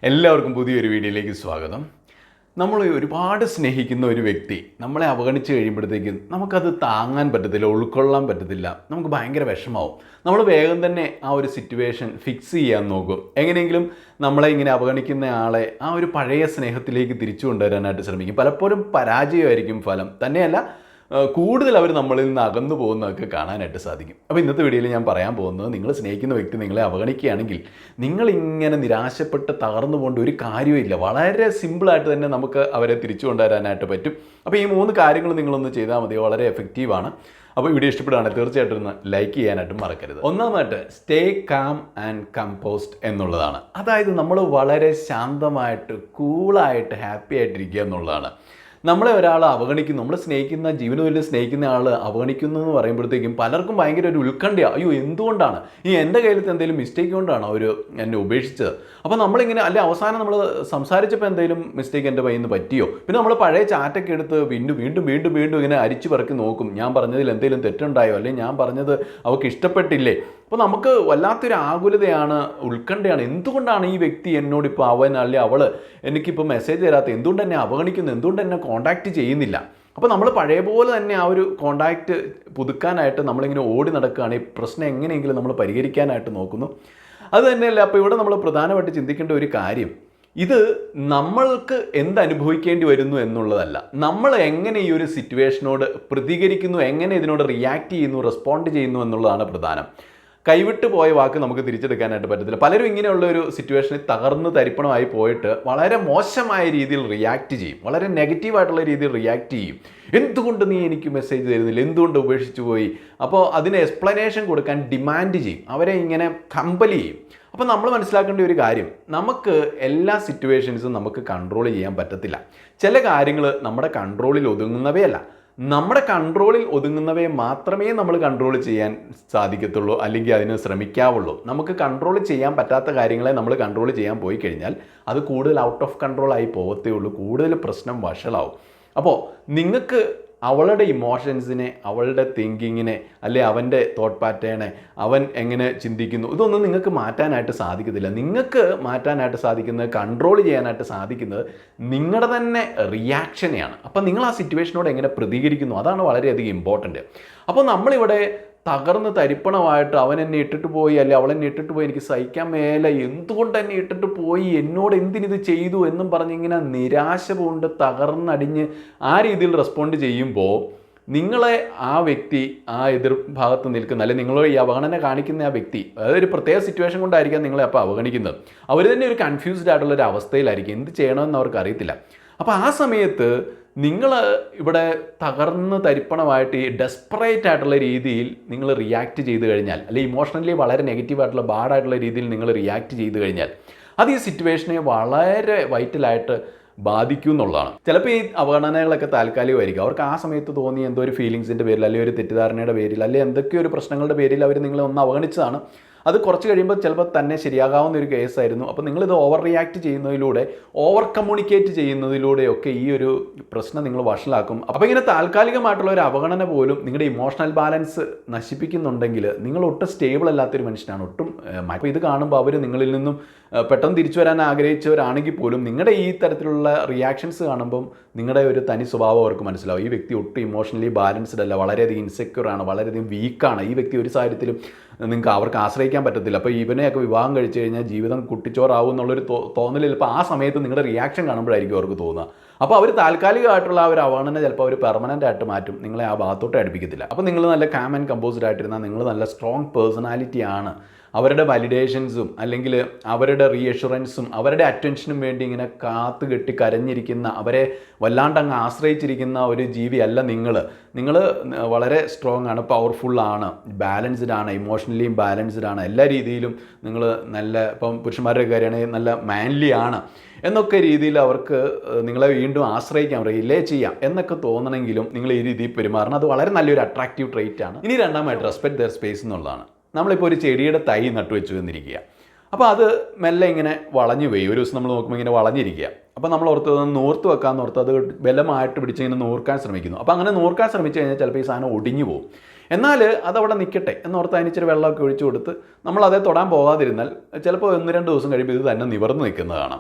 എല്ലാവർക്കും പുതിയൊരു വീഡിയോയിലേക്ക് സ്വാഗതം. നമ്മൾ ഒരുപാട് സ്നേഹിക്കുന്ന ഒരു വ്യക്തി നമ്മളെ അവഗണിച്ച് കഴിയുമ്പോഴത്തേക്കും നമുക്കത് താങ്ങാൻ പറ്റത്തില്ല, ഉൾക്കൊള്ളാൻ പറ്റത്തില്ല, നമുക്ക് ഭയങ്കര വിഷമാവും. നമ്മൾ വേഗം തന്നെ ആ ഒരു സിറ്റുവേഷൻ ഫിക്സ് ചെയ്യാൻ നോക്കും. എങ്ങനെയെങ്കിലും നമ്മളെ ഇങ്ങനെ അവഗണിക്കുന്ന ആളെ ആ ഒരു പഴയ സ്നേഹത്തിലേക്ക് തിരിച്ചു കൊണ്ടുവരാനായിട്ട് ശ്രമിക്കും. പലപ്പോഴും പരാജയമായിരിക്കും ഫലം. തന്നെയല്ല, കൂടുതൽ അവർ നമ്മളിൽ നിന്ന് അകന്നു പോകുന്നതൊക്കെ കാണാനായിട്ട് സാധിക്കും. അപ്പോൾ ഇന്നത്തെ വീഡിയോയിൽ ഞാൻ പറയാൻ പോകുന്നത്, നിങ്ങൾ സ്നേഹിക്കുന്ന വ്യക്തി നിങ്ങളെ അവഗണിക്കുകയാണെങ്കിൽ നിങ്ങളിങ്ങനെ നിരാശപ്പെട്ട് തകർന്നു പോകേണ്ട ഒരു കാര്യമില്ല. വളരെ സിമ്പിളായിട്ട് തന്നെ നമുക്ക് അവരെ തിരിച്ചു കൊണ്ടുവരാനായിട്ട് പറ്റും. അപ്പോൾ ഈ 3 കാര്യങ്ങൾ നിങ്ങളൊന്ന് ചെയ്താൽ മതി, വളരെ എഫക്റ്റീവാണ്. അപ്പോൾ വീഡിയോ ഇഷ്ടപ്പെടുകയാണെങ്കിൽ തീർച്ചയായിട്ടും ഒന്ന് ലൈക്ക് ചെയ്യാനായിട്ടും മറക്കരുത്. ഒന്നാമതായിട്ട് സ്റ്റേ കാം ആൻഡ് കമ്പോസ്ഡ് എന്നുള്ളതാണ്. അതായത് നമ്മൾ വളരെ ശാന്തമായിട്ട് കൂളായിട്ട് ഹാപ്പി ആയിട്ടിരിക്കുക എന്നുള്ളതാണ്. നമ്മളെ ഒരാൾ അവഗണിക്കുന്നു, നമ്മൾ സ്നേഹിക്കുന്ന ജീവന് വലിയ സ്നേഹിക്കുന്ന ആൾ അവഗണിക്കുന്നു എന്ന് പറയുമ്പോഴത്തേക്കും പലർക്കും ഭയങ്കര ഒരു ഉത്കണ്ഠയാണ്. അയ്യോ, എന്തുകൊണ്ടാണ് എൻ്റെ കയ്യിലത്തെ എന്തെങ്കിലും മിസ്റ്റേക്ക് കൊണ്ടാണ് അവർ എന്നെ ഉപേക്ഷിച്ചത്? അപ്പോൾ നമ്മളിങ്ങനെ അവസാനം നമ്മൾ സംസാരിച്ചപ്പോൾ എന്തെങ്കിലും മിസ്റ്റേക്ക് എൻ്റെ കയ്യിൽ നിന്ന് പറ്റിയോ? പിന്നെ നമ്മൾ പഴയ ചാറ്റൊക്കെ എടുത്ത് വീണ്ടും ഇങ്ങനെ അരിച്ചു പറക്കി നോക്കും. ഞാൻ പറഞ്ഞതിൽ എന്തെങ്കിലും തെറ്റുണ്ടായോ, അല്ലെങ്കിൽ ഞാൻ പറഞ്ഞത് അവർക്ക് ഇഷ്ടപ്പെട്ടില്ലേ? അപ്പോൾ നമുക്ക് വല്ലാത്തൊരു ആകുലതയാണ്, ഉത്കണ്ഠയാണ്. എന്തുകൊണ്ടാണ് ഈ വ്യക്തി എന്നോട് ഇപ്പോൾ അവൻ അല്ലെങ്കിൽ അവൾ എനിക്കിപ്പോൾ മെസ്സേജ് തരാത്ത, എന്തുകൊണ്ട് എന്നെ അവഗണിക്കുന്നു, എന്തുകൊണ്ട് എന്നെ കോൺടാക്റ്റ് ചെയ്യുന്നില്ല? അപ്പോൾ നമ്മൾ പഴയ പോലെ തന്നെ ആ ഒരു കോൺടാക്റ്റ് പുതുക്കാനായിട്ട് നമ്മളിങ്ങനെ ഓടി നടക്കുകയാണ്. ഈ പ്രശ്നം എങ്ങനെയെങ്കിലും നമ്മൾ പരിഹരിക്കാനായിട്ട് നോക്കുന്നു. അത് തന്നെയല്ല, അപ്പോൾ ഇവിടെ നമ്മൾ പ്രധാനമായിട്ട് ചിന്തിക്കേണ്ട ഒരു കാര്യം, ഇത് നമ്മൾക്ക് എന്തനുഭവിക്കേണ്ടി വരുന്നു എന്നുള്ളതല്ല, നമ്മൾ എങ്ങനെ ഈ ഒരു സിറ്റുവേഷനോട് പ്രതികരിക്കുന്നു, എങ്ങനെ ഇതിനോട് റിയാക്ട് ചെയ്യുന്നു, റെസ്പോണ്ട് ചെയ്യുന്നു എന്നുള്ളതാണ് പ്രധാനം. കൈവിട്ട് പോയ വാക്ക് നമുക്ക് തിരിച്ചെടുക്കാനായിട്ട് പറ്റത്തില്ല. പലരും ഇങ്ങനെയുള്ള ഒരു സിറ്റുവേഷനിൽ തകർന്ന് തരിപ്പണമായി പോയിട്ട് വളരെ മോശമായ രീതിയിൽ റിയാക്ട് ചെയ്യും, വളരെ നെഗറ്റീവായിട്ടുള്ള രീതിയിൽ റിയാക്ട് ചെയ്യും. എന്തുകൊണ്ട് നീ എനിക്ക് മെസ്സേജ് തരുന്നില്ല, എന്തുകൊണ്ട് ഉപേക്ഷിച്ചു പോയി? അപ്പോൾ അതിന് എക്സ്പ്ലനേഷൻ കൊടുക്കാൻ ഡിമാൻഡ് ചെയ്യും, അവരെ ഇങ്ങനെ കമ്പൽ ചെയ്യും. അപ്പോൾ നമ്മൾ മനസ്സിലാക്കേണ്ട ഒരു കാര്യം, നമുക്ക് എല്ലാ സിറ്റുവേഷൻസും നമുക്ക് കൺട്രോൾ ചെയ്യാൻ പറ്റത്തില്ല. ചില കാര്യങ്ങൾ നമ്മുടെ കൺട്രോളിൽ ഒതുങ്ങുന്നവയല്ല. നമ്മുടെ കൺട്രോളിൽ ഒതുങ്ങുന്നവയെ മാത്രമേ നമ്മൾ കൺട്രോൾ ചെയ്യാൻ സാധിക്കത്തുള്ളൂ, അല്ലെങ്കിൽ അതിന് ശ്രമിക്കാവുള്ളൂ. നമുക്ക് കൺട്രോൾ ചെയ്യാൻ പറ്റാത്ത കാര്യങ്ങളെ നമ്മൾ കൺട്രോൾ ചെയ്യാൻ പോയി കഴിഞ്ഞാൽ അത് കൂടുതൽ ഔട്ട് ഓഫ് കൺട്രോൾ ആയി പോകത്തേ ഉള്ളൂ, കൂടുതൽ പ്രശ്നം വഷളാവും. അപ്പോൾ നിങ്ങൾക്ക് അവളുടെ ഇമോഷൻസിനെ, അവളുടെ തിങ്കിങ്ങിനെ, അല്ലെ അവൻ്റെ തോട്ട് പാറ്റേണെ, അവൻ എങ്ങനെ ചിന്തിക്കുന്നു, ഇതൊന്നും നിങ്ങൾക്ക് മാറ്റാനായിട്ട് സാധിക്കത്തില്ല. നിങ്ങൾക്ക് മാറ്റാനായിട്ട് സാധിക്കുന്നത്, കൺട്രോൾ ചെയ്യാനായിട്ട് സാധിക്കുന്നത് നിങ്ങളുടെ തന്നെ റിയാക്ഷനെയാണ്. അപ്പം നിങ്ങൾ ആ സിറ്റുവേഷനോട് എങ്ങനെ പ്രതികരിക്കുന്നു, അതാണ് വളരെയധികം ഇമ്പോർട്ടൻറ്റ്. അപ്പോൾ നമ്മളിവിടെ തകർന്ന് തരിപ്പണമായിട്ട് അവൻ എന്നെ ഇട്ടിട്ട് പോയി, അല്ലെ അവൾ എന്നെ ഇട്ടിട്ട് പോയി, എനിക്ക് സഹിക്കാൻ മേല, എന്തുകൊണ്ട് എന്നെ ഇട്ടിട്ട് പോയി, എന്നോട് എന്തിനിത് ചെയ്തു എന്നും പറഞ്ഞിങ്ങനെ നിരാശ കൊണ്ട് തകർന്നടിഞ്ഞ് ആ രീതിയിൽ റെസ്പോണ്ട് ചെയ്യുമ്പോൾ നിങ്ങളെ ആ വ്യക്തി, ആ എതിർഭാഗത്ത് നിൽക്കുന്ന, അല്ലെങ്കിൽ നിങ്ങൾ ഈ അവഗണന കാണിക്കുന്ന ആ വ്യക്തി, അതൊരു പ്രത്യേക സിറ്റുവേഷൻ കൊണ്ടായിരിക്കാം നിങ്ങളെ അപ്പോൾ അവഗണിക്കുന്നത്. അവർ തന്നെ ഒരു കൺഫ്യൂസ്ഡ് ആയിട്ടുള്ളൊരു അവസ്ഥയിലായിരിക്കും, എന്ത് ചെയ്യണമെന്ന് അവർക്ക് അറിയത്തില്ല. അപ്പോൾ ആ സമയത്ത് നിങ്ങൾ ഇവിടെ തകർന്ന് തരിപ്പണമായിട്ട് ഈ ഡെസ്പറേറ്റ് ആയിട്ടുള്ള രീതിയിൽ നിങ്ങൾ റിയാക്ട് ചെയ്ത് കഴിഞ്ഞാൽ, അല്ലെങ്കിൽ ഇമോഷണലി വളരെ നെഗറ്റീവായിട്ടുള്ള ബാഡായിട്ടുള്ള രീതിയിൽ നിങ്ങൾ റിയാക്ട് ചെയ്ത് കഴിഞ്ഞാൽ അത് ഈ സിറ്റുവേഷനെ വളരെ വൈറ്റലായിട്ട് ബാധിക്കും എന്നുള്ളതാണ്. ചിലപ്പോൾ ഈ അവഗണനകളൊക്കെ താൽക്കാലികമായിരിക്കും. അവർക്ക് ആ സമയത്ത് തോന്നിയ എന്തോ ഒരു ഫീലിങ്സിൻ്റെ പേരിൽ, അല്ലെങ്കിൽ ഒരു തെറ്റിദ്ധാരണയുടെ പേരിൽ, അല്ലെങ്കിൽ എന്തൊക്കെയോ ഒരു പ്രശ്നങ്ങളുടെ പേരിൽ അവർ നിങ്ങളെ ഒന്ന് അവഗണിച്ചതാണ്. അത് കുറച്ച് കഴിയുമ്പോൾ ചിലപ്പോൾ തന്നെ ശരിയാകാവുന്ന ഒരു കേസായിരുന്നു. അപ്പോൾ നിങ്ങളിത് ഓവർ റിയാക്ട് ചെയ്യുന്നതിലൂടെ, ഓവർ കമ്മ്യൂണിക്കേറ്റ് ചെയ്യുന്നതിലൂടെയൊക്കെ ഈ ഒരു പ്രശ്നം നിങ്ങൾ വഷളാക്കും. അപ്പോൾ ഇങ്ങനെ താൽക്കാലികമായിട്ടുള്ള ഒരു അവഗണന പോലും നിങ്ങളുടെ ഇമോഷണൽ ബാലൻസ് നശിപ്പിക്കുന്നുണ്ടെങ്കിൽ നിങ്ങൾ ഒട്ടും സ്റ്റേബിൾ അല്ലാത്തൊരു മനുഷ്യനാണ്, ഒട്ടും. അപ്പോൾ ഇത് കാണുമ്പോൾ അവർ നിങ്ങളിൽ നിന്നും പെട്ടെന്ന് തിരിച്ചു വരാൻ ആഗ്രഹിച്ചവരാണെങ്കിൽ പോലും നിങ്ങളുടെ ഈ തരത്തിലുള്ള റിയാക്ഷൻസ് കാണുമ്പം നിങ്ങളുടെ ഒരു തനി സ്വഭാവം അവർക്ക് മനസ്സിലാവും. ഈ വ്യക്തി ഒട്ടും ഇമോഷണലി ബാലൻസ്ഡ് അല്ല, വളരെയധികം ഇൻസെക്യൂർ ആണ്, വളരെയധികം വീക്കാണ്. ഈ വ്യക്തി ഒരു സാഹചര്യത്തിലും നിങ്ങൾക്ക് അവർക്ക് ആശ്രയിക്കാൻ പറ്റത്തില്ല. അപ്പോൾ ഇവനെയൊക്കെ വിവാഹം കഴിച്ചു കഴിഞ്ഞാൽ ജീവിതം കുട്ടിച്ചോറാവും എന്നുള്ളൊരു തോന്നലിൽ ഇപ്പോൾ ആ സമയത്ത് നിങ്ങളുടെ റിയാക്ഷൻ കാണുമ്പോഴായിരിക്കും അവർക്ക് തോന്നുക. അപ്പോൾ അവർ താൽക്കാലികമായിട്ടുള്ള ആ ഒരു അവഗണന ചിലപ്പോൾ അവർ പെർമനൻ്റ് ആയിട്ട് മാറ്റും, നിങ്ങളെ ആ ഭാഗത്തോട്ട് അടുപ്പിക്കത്തില്ല. അപ്പോൾ നിങ്ങൾ നല്ല കാം ആൻഡ് കമ്പോസ്ഡ് ആയിട്ടിരുന്നാൽ നിങ്ങൾ നല്ല സ്ട്രോങ് പേഴ്സണാലിറ്റിയാണ്. അവരുടെ വാലിഡേഷൻസും അല്ലെങ്കിൽ അവരുടെ റീഅഷുറൻസും അവരുടെ അറ്റൻഷനും വേണ്ടി ഇങ്ങനെ കാത്തു കെട്ടി കരഞ്ഞിരിക്കുന്ന, അവരെ വല്ലാണ്ട് അങ്ങ് ആശ്രയിച്ചിരിക്കുന്ന ഒരു ജീവിയല്ല നിങ്ങൾ വളരെ സ്ട്രോങ് ആണ്, പവർഫുള്ളാണ്, ബാലൻസ്ഡ് ആണ്, ഇമോഷണലിയും ബാലൻസ്ഡ് ആണ്, എല്ലാ രീതിയിലും നിങ്ങൾ നല്ല, ഇപ്പം പുരുഷന്മാരുടെ കാര്യമാണെങ്കിൽ നല്ല മാൻലി ആണ് എന്നൊക്കെ രീതിയിൽ അവർക്ക് നിങ്ങളെ വീണ്ടും ആശ്രയിക്കാം, റിലേ ചെയ്യാം എന്നൊക്കെ തോന്നണമെങ്കിലും നിങ്ങൾ ഈ രീതിയിൽ പെരുമാറണം. അത് വളരെ നല്ലൊരു അട്രാക്റ്റീവ് ട്രേറ്റ് ആണ്. ഇനി രണ്ടാമതായിട്ട് റെസ്പെക്ട് ദെയർ സ്പേസ് എന്നുള്ളതാണ്. നമ്മളിപ്പോൾ ഒരു ചെടിയുടെ തൈ നട്ടുവെച്ച് വന്നിരിക്കുക. അപ്പോൾ അത് മെല്ലെ ഇങ്ങനെ വളഞ്ഞു പോയി. ഒരു ദിവസം നമ്മൾ നോക്കുമ്പോൾ ഇങ്ങനെ വളഞ്ഞിരിക്കുക. അപ്പോൾ നമ്മൾ ഓർത്ത് നൂർത്ത് വെക്കാമെന്ന് ഓർത്ത് അത് ബലമായിട്ട് പിടിച്ചിങ്ങനെ നൂർക്കാൻ ശ്രമിക്കുന്നു. അപ്പോൾ അങ്ങനെ നൂർക്കാൻ ശ്രമിച്ചു കഴിഞ്ഞാൽ ചിലപ്പോൾ ഈ സാധനം ഒടിഞ്ഞു പോകും. എന്നാൽ അതവിടെ നിൽക്കട്ടെ എന്നോർത്ത് അതിന് ഇച്ചിരി വെള്ളമൊക്കെ ഒഴിച്ചു കൊടുത്ത് നമ്മൾ അതേ തൊടാൻ പോകാതിരുന്നാൽ ചിലപ്പോൾ 1-2 ദിവസം കഴിയുമ്പോൾ ഇത് തന്നെ നിവർന്ന് നിൽക്കുന്നതാണ്.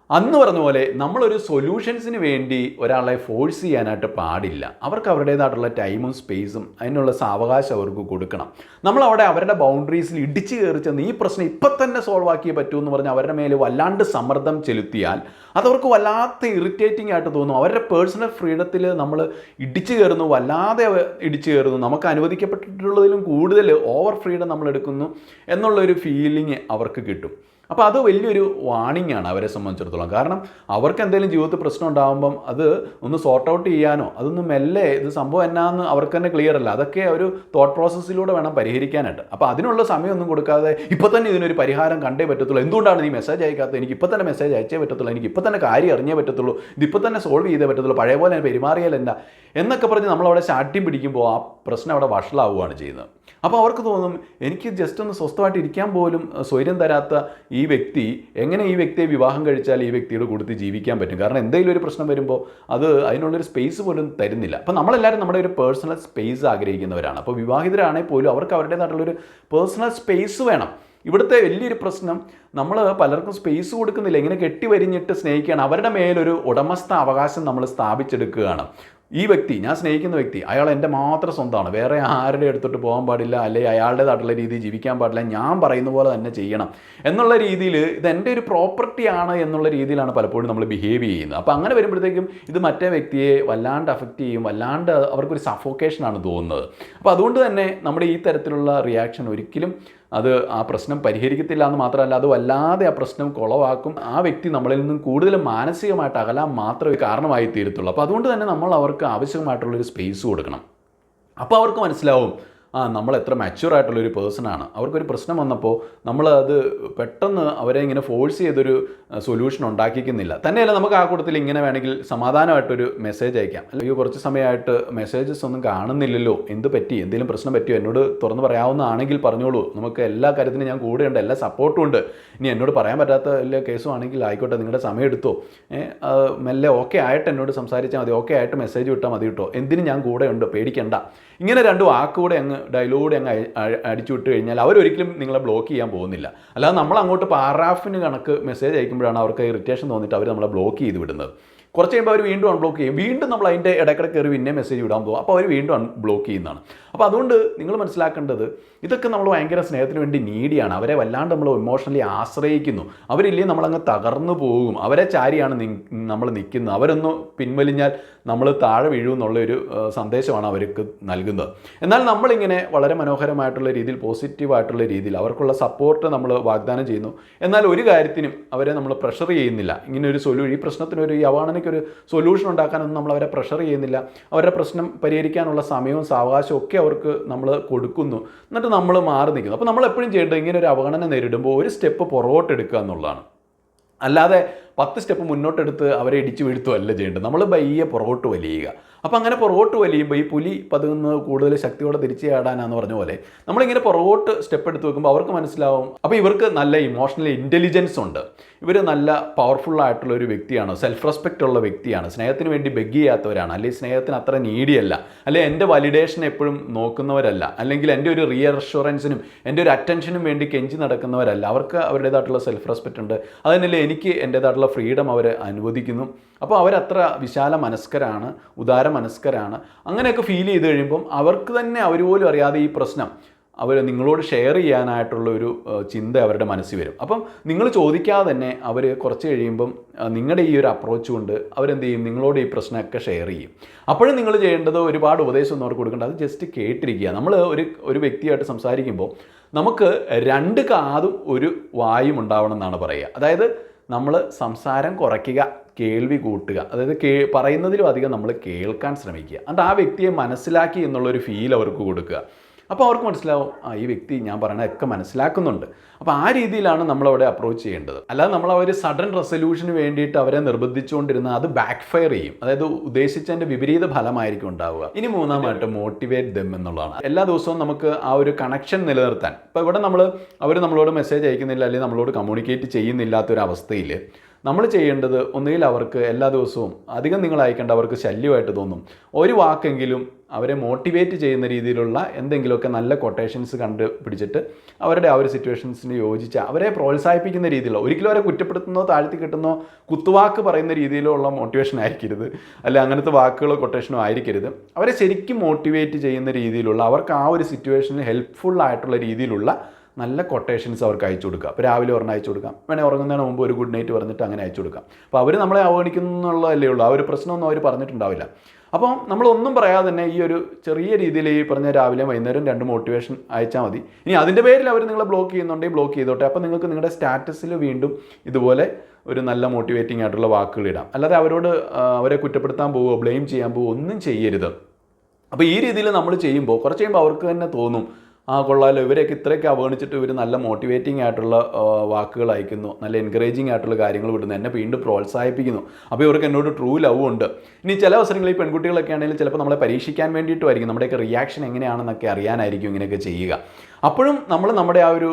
അന്ന് പറഞ്ഞ പോലെ നമ്മളൊരു സൊല്യൂഷൻസിന് വേണ്ടി ഒരാളെ ഫോഴ്സ് ചെയ്യാനായിട്ട് പാടില്ല. അവർക്ക് അവരുടേതായിട്ടുള്ള ടൈമും സ്പേസും അതിനുള്ള സാവകാശം അവർക്ക് കൊടുക്കണം. നമ്മളവിടെ അവരുടെ ബൗണ്ടറീസിൽ ഇടിച്ചു കയറി ചെന്ന് ഈ പ്രശ്നം ഇപ്പം തന്നെ സോൾവ് ആക്കിയേ പറ്റൂ എന്ന് പറഞ്ഞ് അവരുടെ മേലെ വല്ലാണ്ട് സമ്മർദ്ദം ചെലുത്തിയാൽ അതവർക്ക് വല്ലാത്ത ഇറിറ്റേറ്റിംഗ് ആയിട്ട് തോന്നും. അവരുടെ പേഴ്സണൽ ഫ്രീഡത്തിൽ നമ്മൾ ഇടിച്ചു കയറുന്നു, വല്ലാതെ ഇടിച്ചു കയറുന്നു, നമുക്ക് അനുവദിക്കപ്പെട്ടിട്ടുള്ളതിലും കൂടുതൽ ഓവർ ഫ്രീഡം നമ്മൾ എടുക്കുന്നു എന്നുള്ളൊരു ഫീലിംഗ് അവർക്ക് കിട്ടും. അപ്പോൾ അത് വലിയൊരു വാണിംഗ് ആണ് അവരെ സംബന്ധിച്ചിടത്തോളം. കാരണം അവർക്ക് എന്തെങ്കിലും ജീവിതത്തിൽ പ്രശ്നം ഉണ്ടാകുമ്പം അത് ഒന്ന് സോർട്ട് ഔട്ട് ചെയ്യാനോ അതൊന്നും മെല്ലെ ഇത് സംഭവം എന്നാന്ന് അവർക്ക് തന്നെ ക്ലിയർ അല്ല. അതൊക്കെ ഒരു തോട്ട് പ്രോസസ്സിലൂടെ വേണം പരിഹരിക്കാനായിട്ട്. അപ്പോൾ അതിനുള്ള സമയമൊന്നും കൊടുക്കാതെ ഇപ്പോൾ തന്നെ ഇതിനൊരു പരിഹാരം കണ്ടേ പറ്റത്തുള്ളൂ, എന്തുകൊണ്ടാണ് നീ മെസ്സേജ് അയക്കാത്തത്, എനിക്ക് ഇപ്പോൾ തന്നെ മെസ്സേജ് അയച്ചേ പറ്റത്തുള്ളൂ, എനിക്ക് ഇപ്പോൾ തന്നെ കാര്യം അറിഞ്ഞേ പറ്റത്തുള്ളൂ, ഇതിപ്പോൾ തന്നെ സോൾവ് ചെയ്തേ പറ്റത്തുള്ളൂ, പഴയ പോലെ പെരുമാറിയാലെന്താ എന്നൊക്കെ പറഞ്ഞ് നമ്മളവിടെ ശാഠ്യം പിടിക്കുമ്പോൾ ആ പ്രശ്നം അവിടെ വഷളാവുകയാണ് ചെയ്യുന്നത്. അപ്പോൾ അവർക്ക് തോന്നും എനിക്ക് ജസ്റ്റ് ഒന്ന് സ്വസ്ഥമായിട്ട് ഇരിക്കാൻ പോലും സ്വൈര്യം തരാത്ത ഈ വ്യക്തി എങ്ങനെ ഈ വ്യക്തിയെ വിവാഹം കഴിച്ചാൽ ഈ വ്യക്തിയുടെ കൂട്ടത്തിൽ ജീവിക്കാൻ പറ്റും. കാരണം എന്തെങ്കിലും ഒരു പ്രശ്നം വരുമ്പോൾ അത് അതിനുള്ളൊരു സ്പേസ് പോലും തരുന്നില്ല. അപ്പോൾ നമ്മളെല്ലാവരും നമ്മുടെ ഒരു പേഴ്സണൽ സ്പേസ് ആഗ്രഹിക്കുന്നവരാണ്. അപ്പോൾ വിവാഹിതരാണെങ്കിൽ പോലും അവർക്ക് അവരുടേതായിട്ടുള്ളൊരു പേഴ്സണൽ സ്പേസ് വേണം. ഇവിടുത്തെ വലിയൊരു പ്രശ്നം നമ്മൾ പലർക്കും സ്പേസ് കൊടുക്കുന്നില്ല, ഇങ്ങനെ കെട്ടിവരിഞ്ഞിട്ട് സ്നേഹിക്കുകയാണ്. അവരുടെ മേലൊരു ഉടമസ്ഥ അവകാശം നമ്മൾ സ്ഥാപിച്ചെടുക്കുകയാണ്. ഈ വ്യക്തി, ഞാൻ സ്നേഹിക്കുന്ന വ്യക്തി, അയാൾ എൻ്റെ മാത്രം സ്വന്തമാണ്, വേറെ ആരുടെ അടുത്തോട്ട് പോകാൻ പാടില്ല, അല്ലെങ്കിൽ അയാളുടേതായിട്ടുള്ള രീതിയിൽ ജീവിക്കാൻ പാടില്ല, ഞാൻ പറയുന്ന പോലെ തന്നെ ചെയ്യണം എന്നുള്ള രീതിയിൽ ഇത് എൻ്റെ ഒരു പ്രോപ്പർട്ടിയാണ് എന്നുള്ള രീതിയിലാണ് പലപ്പോഴും നമ്മൾ ബിഹേവ് ചെയ്യുന്നത്. അപ്പോൾ അങ്ങനെ വരുമ്പോഴത്തേക്കും ഇത് മറ്റേ വ്യക്തിയെ വല്ലാണ്ട് അഫക്റ്റ് ചെയ്യും, വല്ലാണ്ട് അവർക്കൊരു സഫോക്കേഷനാണ് തോന്നുന്നത്. അപ്പോൾ അതുകൊണ്ട് തന്നെ നമ്മുടെ ഈ തരത്തിലുള്ള റിയാക്ഷൻ ഒരിക്കലും അത് ആ പ്രശ്നം പരിഹരിക്കത്തില്ല എന്ന് മാത്രമല്ല, അത് വല്ലാതെ ആ പ്രശ്നം കുളവാക്കും. ആ വ്യക്തി നമ്മളിൽ നിന്നും കൂടുതൽ മാനസികമായിട്ട് അകലാൻ മാത്രമേ കാരണമായി തീരത്തുള്ളൂ. അപ്പോൾ അതുകൊണ്ട് തന്നെ നമ്മൾ അവർക്ക് ആവശ്യമായിട്ടുള്ളൊരു സ്പേസ് കൊടുക്കണം. അപ്പോൾ അവർക്ക് മനസ്സിലാവും നമ്മൾ എത്ര മാച്യൂർ ആയിട്ടുള്ളൊരു പേഴ്സണാണ്. അവർക്കൊരു പ്രശ്നം വന്നപ്പോൾ നമ്മളത് പെട്ടെന്ന് അവരെ ഇങ്ങനെ ഫോഴ്സ് ചെയ്തൊരു സൊല്യൂഷൻ ഉണ്ടാക്കിക്കുന്നില്ല. തന്നെയല്ല, നമുക്ക് ആ കൂട്ടത്തിൽ ഇങ്ങനെ വേണമെങ്കിൽ സമാധാനമായിട്ടൊരു മെസ്സേജ് അയക്കാം. അല്ലെങ്കിൽ കുറച്ച് സമയമായിട്ട് മെസ്സേജസ് ഒന്നും കാണുന്നില്ലല്ലോ, എന്ത് പറ്റി, എന്തെങ്കിലും പ്രശ്നം പറ്റിയോ, എന്നോട് തുറന്ന് പറയാവുന്നതാണെങ്കിൽ പറഞ്ഞോളൂ, നമുക്ക് എല്ലാ കാര്യത്തിനും ഞാൻ കൂടെയുണ്ട്, എല്ലാ സപ്പോർട്ടും ഉണ്ട്. ഇനി എന്നോട് പറയാൻ പറ്റാത്ത എല്ലാ കേസും ആണെങ്കിൽ ആയിക്കോട്ടെ, നിങ്ങളുടെ സമയം എടുത്തോ, മെല്ലെ ഓക്കെ ആയിട്ട് എന്നോട് സംസാരിച്ചാൽ മതി, ഓക്കെ ആയിട്ട് മെസ്സേജ് വിട്ടാൽ മതി കേട്ടോ, എന്തിനും ഞാൻ കൂടെയുണ്ട്, പേടിക്കണ്ട. ഇങ്ങനെ 2 വാക്കുകൂടെ അങ്ങ് ഡയലോഗ് അങ്ങ് അടിച്ചു വിട്ട് കഴിഞ്ഞാൽ അവരൊരിക്കലും നിങ്ങളെ ബ്ലോക്ക് ചെയ്യാൻ പോകുന്നില്ല. അല്ലാതെ നമ്മൾ അങ്ങോട്ട് പാരാഗ്രാഫിന് കണക്ക് മെസ്സേജ് അയക്കുമ്പോഴാണ് അവർക്ക് ഇറിറ്റേഷൻ തോന്നിയിട്ട് അവർ നമ്മളെ ബ്ലോക്ക് ചെയ്ത് വിടുന്നത്. കുറച്ച് കഴിയുമ്പോൾ അവർ വീണ്ടും അൺബ്ലോക്ക് ചെയ്യും, വീണ്ടും നമ്മൾ അതിൻ്റെ ഇടയ്ക്കിടെ കയറി പിന്നെ മെസ്സേജ് വിടാൻ പോകും, അപ്പോൾ അവർ വീണ്ടും അൺബ്ലോക്ക് ചെയ്യുന്നതാണ്. അപ്പോൾ അതുകൊണ്ട് നിങ്ങൾ മനസ്സിലാക്കേണ്ടത് ഇതൊക്കെ നമ്മൾ ഭയങ്കര സ്നേഹത്തിന് വേണ്ടി നീഡിയാണ്. അവരെ വല്ലാണ്ട് നമ്മൾ ഇമോഷണലി ആശ്രയിക്കുന്നു. അവരില്ലേ നമ്മളങ്ങ് തകർന്നു പോകും, അവരെ ചാരിയാണ് നമ്മൾ നിൽക്കുന്നത്. അവരൊന്ന് പിൻവലിഞ്ഞാൽ നമ്മൾ താഴെ വീഴുമെന്നുള്ളൊരു സന്ദേശമാണ് അവർക്ക് നൽകുന്നത്. എന്നാൽ നമ്മളിങ്ങനെ വളരെ മനോഹരമായിട്ടുള്ള രീതിയിൽ, പോസിറ്റീവായിട്ടുള്ള രീതിയിൽ അവർക്കുള്ള സപ്പോർട്ട് നമ്മൾ വാഗ്ദാനം ചെയ്യുന്നു. എന്നാൽ ഒരു കാര്യത്തിനും അവരെ നമ്മൾ പ്രഷർ ചെയ്യുന്നില്ല. ഇങ്ങനെ ഒരു ഈ പ്രശ്നത്തിനൊരു ഈ അവഗണനയ്ക്കൊരു സൊല്യൂഷൻ ഉണ്ടാക്കാനൊന്നും നമ്മൾ അവരെ പ്രഷർ ചെയ്യുന്നില്ല. അവരുടെ പ്രശ്നം പരിഹരിക്കാനുള്ള സമയവും സാവകാശവും ഒക്കെ അവർക്ക് നമ്മൾ കൊടുക്കുന്നു. എന്നിട്ട് നമ്മൾ മാറി നിൽക്കുന്നു. അപ്പോൾ നമ്മൾ എപ്പോഴും ചെയ്യേണ്ടത് ഇങ്ങനെ ഒരു അവഗണന നേരിടുമ്പോൾ ഒരു സ്റ്റെപ്പ് പുറകോട്ട് എടുക്കുക എന്നുള്ളതാണ്. അല്ലാതെ 10 സ്റ്റെപ്പ് മുന്നോട്ടെടുത്ത് അവരെ ഇടിച്ചു വീഴ്ത്തുകയല്ല ചെയ്യേണ്ടത്. നമ്മൾ പയ്യെ പുറകോട്ട് വലിയുക. അപ്പോൾ അങ്ങനെ പുറകോട്ട് വലിയുമ്പോൾ ഈ പുലി പതുങ്ങുന്നത് കൂടുതൽ ശക്തിയോടെ തിരിച്ചു ചാടാനാന്ന് പറഞ്ഞ പോലെ നമ്മളിങ്ങനെ പുറകോട്ട് സ്റ്റെപ്പ് എടുത്ത് വെക്കുമ്പോൾ അവർക്ക് മനസ്സിലാവും, അപ്പോൾ ഇവർക്ക് നല്ല ഇമോഷണൽ ഇൻ്റലിജൻസ് ഉണ്ട്, ഇവർ നല്ല പവർഫുള്ളായിട്ടുള്ള ഒരു വ്യക്തിയാണ്, സെൽഫ് റെസ്പെക്റ്റ് ഉള്ള വ്യക്തിയാണ്, സ്നേഹത്തിന് വേണ്ടി ബെഗ് ചെയ്യാത്തവരാണ്, അല്ലെങ്കിൽ സ്നേഹത്തിന് അത്ര നീഡിയല്ല, അല്ലെങ്കിൽ എൻ്റെ വാലിഡേഷൻ എപ്പോഴും നോക്കുന്നവരല്ല, അല്ലെങ്കിൽ എൻ്റെ ഒരു റീഅഷുറൻസിനും എൻ്റെ ഒരു അറ്റൻഷനും വേണ്ടി കെഞ്ചി നടക്കുന്നവരല്ല. അവർക്ക് അവരുടേതായിട്ടുള്ള സെൽഫ് റെസ്പെക്റ്റ് ഉണ്ട്. അതിനല്ലേ എനിക്ക് എൻ്റേതായിട്ടുള്ള ഫ്രീഡം അവർ അനുവദിക്കുന്നു. അപ്പോൾ അവരത്ര വിശാല മനസ്കരാണ്, ഉദാര മനസ്കരാണ്. അങ്ങനെയൊക്കെ ഫീൽ ചെയ്ത് കഴിയുമ്പം അവർക്ക് തന്നെ അവർ പോലും അറിയാതെ ഈ പ്രശ്നം അവർ നിങ്ങളോട് ഷെയർ ചെയ്യാനായിട്ടുള്ള ഒരു ചിന്ത അവരുടെ മനസ്സിൽ വരും. അപ്പം നിങ്ങൾ ചോദിക്കാതെ തന്നെ അവർ കുറച്ച് കഴിയുമ്പം നിങ്ങളുടെ ഈ ഒരു അപ്രോച്ച് കൊണ്ട് അവരെന്ത് ചെയ്യും, നിങ്ങളോട് ഈ പ്രശ്നമൊക്കെ ഷെയർ ചെയ്യും. അപ്പോഴും നിങ്ങൾ ചെയ്യേണ്ടത് ഒരുപാട് ഉപദേശമൊന്നും അവർക്ക് കൊടുക്കേണ്ട, അത് ജസ്റ്റ് കേട്ടിരിക്കുക. നമ്മൾ ഒരു വ്യക്തിയായിട്ട് സംസാരിക്കുമ്പോൾ നമുക്ക് 2 കാതും ഒരു വായും ഉണ്ടാവണം എന്നാണ് പറയുക. അതായത് നമ്മൾ സംസാരം കുറയ്ക്കുക, കേൾവി കൂട്ടുക. അതായത് പറയുന്നതിലും അധികം നമ്മൾ കേൾക്കാൻ ശ്രമിക്കുക. എന്നിട്ട് ആ വ്യക്തിയെ മനസ്സിലാക്കി എന്നുള്ളൊരു ഫീൽ അവർക്ക് കൊടുക്കുക. അപ്പോൾ അവർക്ക് മനസ്സിലാവും, ഈ വ്യക്തി ഞാൻ പറയണതൊക്കെ മനസ്സിലാക്കുന്നുണ്ട്. അപ്പോൾ ആ രീതിയിലാണ് നമ്മളവിടെ അപ്രോച്ച് ചെയ്യേണ്ടത്. അല്ലാതെ നമ്മൾ ഒരു സഡൻ റെസൊല്യൂഷന് വേണ്ടിയിട്ട് അവരെ നിർബന്ധിച്ചുകൊണ്ടിരുന്ന അത് ബാക്ക് ഫയർ ചെയ്യും. അതായത് ഉദ്ദേശിച്ചതിൻ്റെ വിപരീത ഫലമായിരിക്കും ഉണ്ടാവുക. ഇനി മൂന്നാമായിട്ട് മോട്ടിവേറ്റ് ദം എന്നുള്ളതാണ്. എല്ലാ ദിവസവും നമുക്ക് ആ ഒരു കണക്ഷൻ നിലനിർത്താൻ, ഇപ്പോൾ ഇവിടെ അവർ നമ്മളോട് മെസ്സേജ് അയക്കുന്നില്ല, അല്ലെങ്കിൽ നമ്മളോട് കമ്മ്യൂണിക്കേറ്റ് ചെയ്യുന്നില്ലാത്തൊരവസ്ഥയിൽ നമ്മൾ ചെയ്യേണ്ടത് ഒന്നുകിൽ അവർക്ക് എല്ലാ ദിവസവും അധികം നിങ്ങൾ അയക്കേണ്ട, അവർക്ക് ശല്യമായിട്ട് തോന്നും, ഒരു വാക്കെങ്കിലും അവരെ മോട്ടിവേറ്റ് ചെയ്യുന്ന രീതിയിലുള്ള എന്തെങ്കിലുമൊക്കെ നല്ല കൊട്ടേഷൻസ് കണ്ടുപിടിച്ചിട്ട് അവരുടെ ആ ഒരു സിറ്റുവേഷൻസിന് യോജിച്ച് അവരെ പ്രോത്സാഹിപ്പിക്കുന്ന രീതിയിലുള്ള, ഒരിക്കലും അവരെ കുറ്റപ്പെടുത്തുന്നോ താഴ്ത്തി കിട്ടുന്നോ കുത്തുവാക്ക് പറയുന്ന രീതിയിലുള്ള മോട്ടിവേഷൻ ആയിരിക്കരുത്, അല്ല അങ്ങനത്തെ വാക്കുകളോ കൊട്ടേഷനോ ആയിരിക്കരുത്. അവരെ ശരിക്കും മോട്ടിവേറ്റ് ചെയ്യുന്ന രീതിയിലുള്ള, അവർക്ക് ആ ഒരു സിറ്റുവേഷനിൽ ഹെൽപ്ഫുൾ ആയിട്ടുള്ള രീതിയിലുള്ള നല്ല കൊട്ടേഷൻസ് അവർക്ക് അയച്ചു കൊടുക്കുക. അപ്പോൾ രാവിലെ ഒരെണ്ണം അയച്ചു കൊടുക്കാം, വേണേൽ ഉറങ്ങുന്നതിന് മുമ്പ് ഒരു ഗുഡ് നൈറ്റ് പറഞ്ഞിട്ട് അങ്ങനെ അയച്ചു കൊടുക്കാം. അപ്പോൾ അവർ നമ്മളെ അവഗണിക്കുന്നു എന്നുള്ളതല്ലേ ഉള്ളൂ, ആ ഒരു പ്രശ്നമൊന്നും അവർ പറഞ്ഞിട്ടുണ്ടാവില്ല. അപ്പോൾ നമ്മളൊന്നും പറയാതെ തന്നെ ഈ ഒരു ചെറിയ രീതിയിൽ ഈ പറഞ്ഞ രാവിലെ വൈകുന്നേരം 2 മോട്ടിവേഷൻ അയച്ചാൽ മതി. ഇനി അതിൻ്റെ പേരിൽ അവർ നിങ്ങളെ ബ്ലോക്ക് ചെയ്യുന്നുണ്ടെങ്കിൽ ബ്ലോക്ക് ചെയ്തോട്ടെ. അപ്പോൾ നിങ്ങൾക്ക് നിങ്ങളുടെ സ്റ്റാറ്റസിൽ വീണ്ടും ഇതുപോലെ ഒരു നല്ല മോട്ടിവേറ്റിംഗ് ആയിട്ടുള്ള വാക്കുകൾ ഇടാം. അല്ലാതെ അവരെ കുറ്റപ്പെടുത്താൻ പോവുകയോ ബ്ലെയിം ചെയ്യാൻ പോവുകയോ ഒന്നും ചെയ്യരുത്. അപ്പോൾ ഈ രീതിയിൽ നമ്മൾ ചെയ്യുമ്പോൾ കുറച്ച് കഴിയുമ്പോൾ അവർക്ക് തന്നെ തോന്നും, കൊള്ളാമല്ലോ, ഇവരെയൊക്കെ ഇത്രയൊക്കെ അവഗണിച്ചിട്ട് ഇവർ നല്ല മോട്ടിവേറ്റിംഗ് ആയിട്ടുള്ള വാക്കുകൾ അയക്കുന്നു, നല്ല എൻകറേജിങ് ആയിട്ടുള്ള കാര്യങ്ങൾ വിടുന്നു, എന്നെ വീണ്ടും പ്രോത്സാഹിപ്പിക്കുന്നു. അപ്പോൾ ഇവർക്ക് എന്നോട് ട്രൂ ലവ് ഉണ്ട്. ഇനി ചില അവസരങ്ങളിൽ ഈ പെൺകുട്ടികളൊക്കെ ആണെങ്കിലും ചിലപ്പോൾ നമ്മളെ പരീക്ഷിക്കാൻ വേണ്ടിയിട്ടുമായിരിക്കും, നമ്മുടെയൊക്കെ റിയാക്ഷൻ എങ്ങനെയാണെന്നൊക്കെ അറിയാനായിരിക്കും ഇങ്ങനെയൊക്കെ ചെയ്യുക. അപ്പോഴും നമ്മൾ നമ്മുടെ ആ ഒരു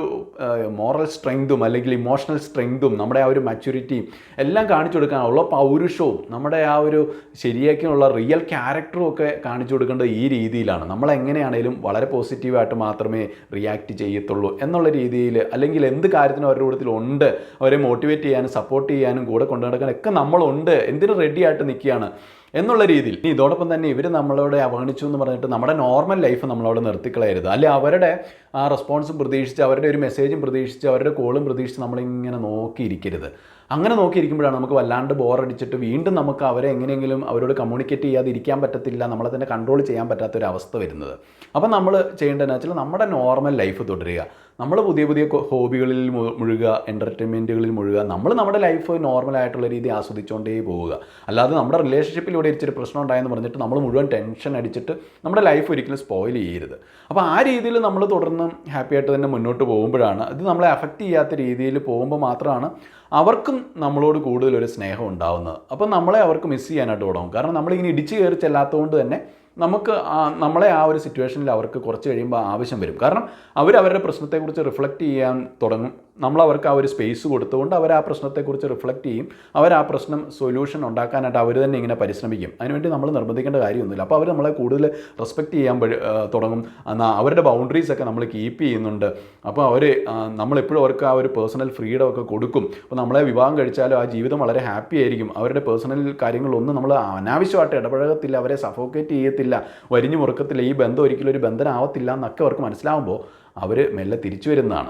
മോറൽ സ്ട്രെങ്തും അല്ലെങ്കിൽ ഇമോഷണൽ സ്ട്രെങ്തും നമ്മുടെ ആ ഒരു മച്യൂരിറ്റിയും എല്ലാം കാണിച്ചു കൊടുക്കാനുള്ള പൗരുഷവും നമ്മുടെ ആ ഒരു ശരിയാക്കിയുള്ള റിയൽ ക്യാരക്ടറും ഒക്കെ കാണിച്ചു കൊടുക്കേണ്ടത് ഈ രീതിയിലാണ്. നമ്മളെങ്ങനെയാണേലും വളരെ പോസിറ്റീവായിട്ട് മാത്രമേ റിയാക്ട് ചെയ്യത്തുള്ളൂ എന്നുള്ള രീതിയിൽ, അല്ലെങ്കിൽ എന്ത് കാര്യത്തിനും അവരുടെ കൂട്ടത്തിൽ ഉണ്ട്, അവരെ മോട്ടിവേറ്റ് ചെയ്യാനും സപ്പോർട്ട് ചെയ്യാനും കൂടെ കൊണ്ടു നടക്കാനൊക്കെ നമ്മളുണ്ട്, എന്തിനും റെഡി ആയിട്ട് നിൽക്കുകയാണ് എന്നുള്ള രീതിയിൽ. ഇനി ഇതോടൊപ്പം തന്നെ ഇവർ നമ്മളോട് അവഗണിച്ചു എന്ന് പറഞ്ഞിട്ട് നമ്മുടെ നോർമൽ ലൈഫ് നമ്മളോട് നിർത്തിക്കളയരുത്. അല്ലെ അവരുടെ ആ റെസ്പോൺസും പ്രതീക്ഷിച്ച്, അവരുടെ ഒരു മെസ്സേജും പ്രതീക്ഷിച്ച്, അവരുടെ കോളും പ്രതീക്ഷിച്ച് നമ്മളിങ്ങനെ നോക്കിയിരിക്കരുത്. അങ്ങനെ നോക്കിയിരിക്കുമ്പോഴാണ് നമുക്ക് വല്ലാണ്ട് ബോറടിച്ചിട്ട് വീണ്ടും നമുക്ക് അവരെ എങ്ങനെയെങ്കിലും അവരോട് കമ്മ്യൂണിക്കേറ്റ് ചെയ്യാതെ ഇരിക്കാൻ പറ്റത്തില്ല, നമ്മളെ തന്നെ കൺട്രോൾ ചെയ്യാൻ പറ്റാത്തൊരവസ്ഥ വരുന്നത്. അപ്പം നമ്മൾ ചെയ്യേണ്ടതെന്ന് വെച്ചാൽ നമ്മുടെ നോർമൽ ലൈഫ് തുടരുക, നമ്മൾ പുതിയ പുതിയ ഹോബികളിൽ മുഴുകുക, എൻ്റർടൈൻമെൻറ്റുകളിൽ മുഴുകുക, നമ്മുടെ ലൈഫ് നോർമലായിട്ടുള്ള രീതി ആസ്വദിച്ചുകൊണ്ടേ പോവുക. അല്ലാതെ നമ്മുടെ റിലേഷൻഷിപ്പിലൂടെ ഇച്ചിരി പ്രശ്നം ഉണ്ടായെന്ന് പറഞ്ഞിട്ട് നമ്മൾ മുഴുവൻ ടെൻഷൻ അടിച്ചിട്ട് നമ്മുടെ ലൈഫ് ഒരിക്കലും സ്പോയിൽ ചെയ്യരുത്. അപ്പോൾ ആ രീതിയിൽ നമ്മൾ തുടർന്ന് ഹാപ്പി ആയിട്ട് തന്നെ മുന്നോട്ട് പോകുമ്പോഴാണ്, ഇത് നമ്മളെ അഫക്റ്റ് ചെയ്യാത്ത രീതിയിൽ പോകുമ്പോൾ മാത്രമാണ് അവർക്കും നമ്മളോട് കൂടുതലൊരു സ്നേഹം ഉണ്ടാവുന്നത്. അപ്പം നമ്മളെ അവർക്ക് മിസ് ചെയ്യാനായിട്ട് തുടങ്ങും. കാരണം നമ്മളിങ്ങനെ ഇടിച്ച് കയറി ചെല്ലാത്തതുകൊണ്ട് തന്നെ നമുക്ക് നമ്മളെ ആ ഒരു സിറ്റുവേഷനിൽ അവർക്ക് കുറച്ച് കഴിയുമ്പോൾ ആവശ്യം വരും. കാരണം അവരുടെ പ്രശ്നത്തെക്കുറിച്ച് റിഫ്ലക്റ്റ് ചെയ്യാൻ തുടങ്ങും. നമ്മളവർക്ക് ആ ഒരു സ്പേസ് കൊടുത്തുകൊണ്ട് അവർ ആ പ്രശ്നത്തെക്കുറിച്ച് റിഫ്ലക്റ്റ് ചെയ്യും. അവർ ആ പ്രശ്നം സൊല്യൂഷൻ ഉണ്ടാക്കാനായിട്ട് അവർ തന്നെ ഇങ്ങനെ പരിശ്രമിക്കും. അതിനുവേണ്ടി നമ്മൾ നിർബന്ധിക്കേണ്ട കാര്യമൊന്നുമില്ല. അപ്പോൾ അവർ നമ്മളെ കൂടുതൽ റെസ്പെക്റ്റ് ചെയ്യാൻ തുടങ്ങും. എന്നാൽ അവരുടെ ബൗണ്ടറീസൊക്കെ നമ്മൾ കീപ്പ് ചെയ്യുന്നുണ്ട്. അപ്പോൾ നമ്മളെപ്പോഴും അവർക്ക് ആ ഒരു പേഴ്സണൽ ഫ്രീഡം ഒക്കെ കൊടുക്കും. അപ്പോൾ നമ്മളെ വിവാഹം കഴിച്ചാലും ആ ജീവിതം വളരെ ഹാപ്പി ആയിരിക്കും. അവരുടെ പേഴ്സണൽ കാര്യങ്ങളൊന്നും നമ്മൾ അനാവശ്യമായിട്ട് ഇടപഴകത്തില്ല, അവരെ സഫോക്കേറ്റ് ചെയ്യത്തില്ല, വരിഞ്ഞു മുറുക്കത്തില്ല, ഈ ബന്ധം ഒരിക്കലും ഒരു ബന്ധനാവത്തില്ല എന്നൊക്കെ അവർക്ക് മനസ്സിലാവുമ്പോൾ അവർ മെല്ലെ തിരിച്ചു വരുന്നതാണ്.